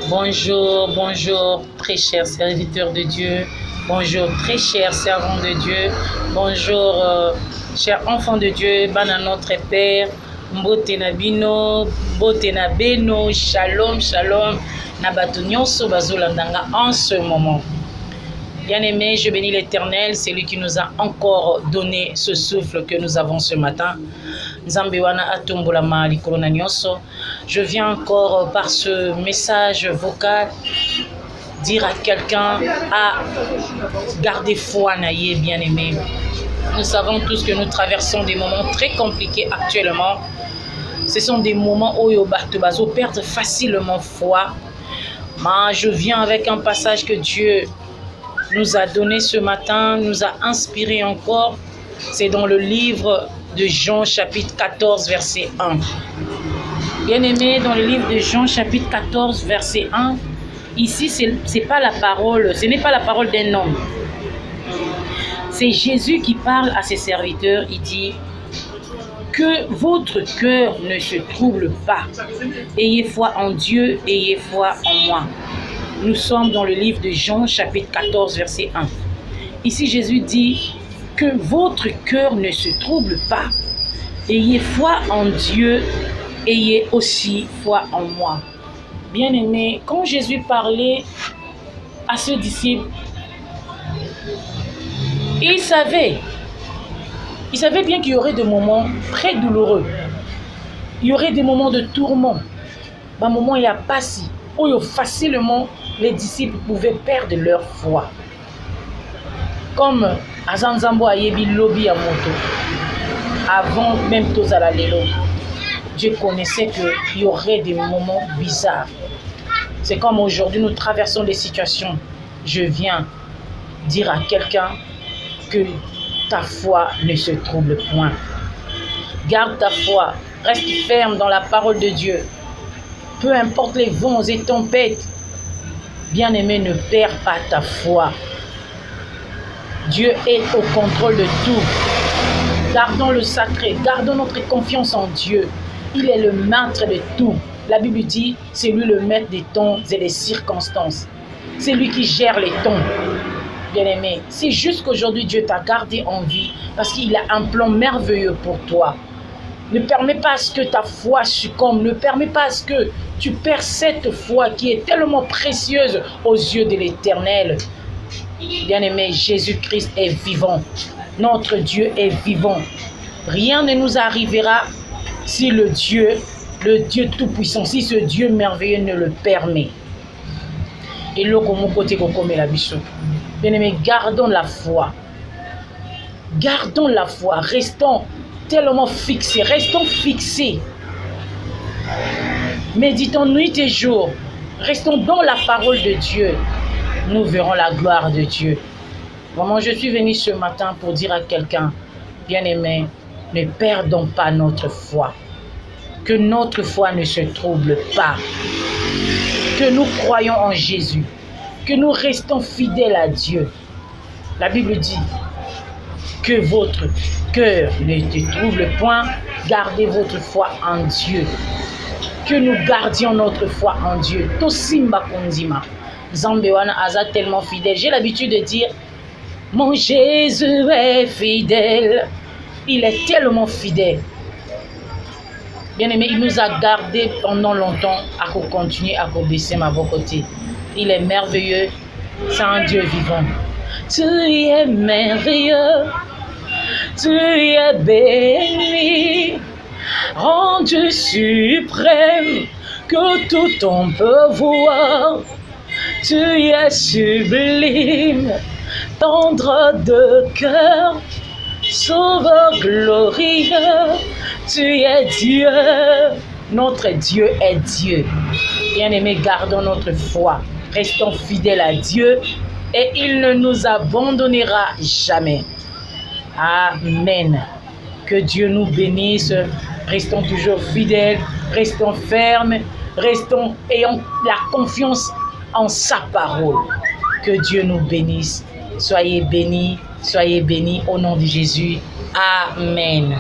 Bonjour, bonjour, très chers serviteurs de Dieu. Bonjour, très chers servants de Dieu. Bonjour, chers enfants de Dieu. Bana notre Père. Mbote na bino, mbote na beno, shalom, shalom. Nabato nyonso bazolandanga en ce moment. Bien-aimés, je bénis l'Éternel, c'est lui qui nous a encore donné ce souffle que nous avons ce matin. Je viens encore par ce message vocal dire à quelqu'un à garder foi, bien-aimé. Nous savons tous que nous traversons des moments très compliqués actuellement. Ce sont des moments où on perd facilement foi. Mais je viens avec un passage que Dieu nous a donné ce matin, nous a inspiré encore. C'est dans le livre de Jean chapitre 14 verset 1. Bien-aimé, dans le livre de Jean chapitre 14 verset 1, ici c'est pas la parole, ce n'est pas la parole d'un homme. C'est Jésus qui parle à ses serviteurs. Il dit que votre cœur ne se trouble pas. Ayez foi en Dieu, ayez foi en moi. Nous sommes dans le livre de Jean chapitre 14 verset 1. Ici Jésus dit que votre cœur ne se trouble pas. Ayez foi en Dieu, ayez aussi foi en moi. Bien-aimé, quand Jésus parlait à ses disciples, il savait bien qu'il y aurait des moments très douloureux. Il y aurait des moments de tourment. Des moments où il y a passé, où facilement les disciples pouvaient perdre leur foi. Comme Azanzambo Ayebi Lobi Amoto, avant même Tozala Lelo, Dieu connaissait qu'il y aurait des moments bizarres. C'est comme aujourd'hui nous traversons des situations. Je viens dire à quelqu'un que ta foi ne se trouble point. Garde ta foi, reste ferme dans la parole de Dieu. Peu importe les vents et tempêtes, bien-aimé, ne perds pas ta foi. Dieu est au contrôle de tout. Gardons le sacré, gardons notre confiance en Dieu. Il est le maître de tout. La Bible dit, c'est lui le maître des temps et des circonstances. C'est lui qui gère les temps. Bien-aimé, c'est juste qu'aujourd'hui Dieu t'a gardé en vie parce qu'il a un plan merveilleux pour toi. Ne permets pas à ce que ta foi succombe. Ne permets pas à ce que tu perds cette foi qui est tellement précieuse aux yeux de l'Éternel. Bien-aimé, Jésus-Christ est vivant. Notre Dieu est vivant. Rien ne nous arrivera si le Dieu Tout-Puissant, si ce Dieu merveilleux ne le permet. Et là, bien-aimé, gardons la foi. Gardons la foi. Restons tellement fixés. Restons fixés. Méditons nuit et jour. Restons dans la parole de Dieu. Nous verrons la gloire de Dieu. Vraiment, je suis venu ce matin pour dire à quelqu'un, bien-aimé, ne perdons pas notre foi. Que notre foi ne se trouble pas. Que nous croyons en Jésus. Que nous restons fidèles à Dieu. La Bible dit que votre cœur ne se trouble point. Gardez votre foi en Dieu. Que nous gardions notre foi en Dieu. Tosimba Kondima. Zambewana Aza tellement fidèle. J'ai l'habitude de dire, mon Jésus est fidèle. Il est tellement fidèle. Bien-aimé, il nous a gardés pendant longtemps à continuer à baisser ma côté. Il est merveilleux. C'est un Dieu vivant. Tu es merveilleux. Tu es béni. Rendu suprême que tout on peut voir. Tu es sublime, tendre de cœur, sauveur glorieux. Tu es Dieu, notre Dieu est Dieu. Bien-aimés, gardons notre foi, restons fidèles à Dieu et il ne nous abandonnera jamais. Amen. Que Dieu nous bénisse, restons toujours fidèles, restons fermes, ayons la confiance en sa parole. Que Dieu nous bénisse. Soyez bénis au nom de Jésus. Amen.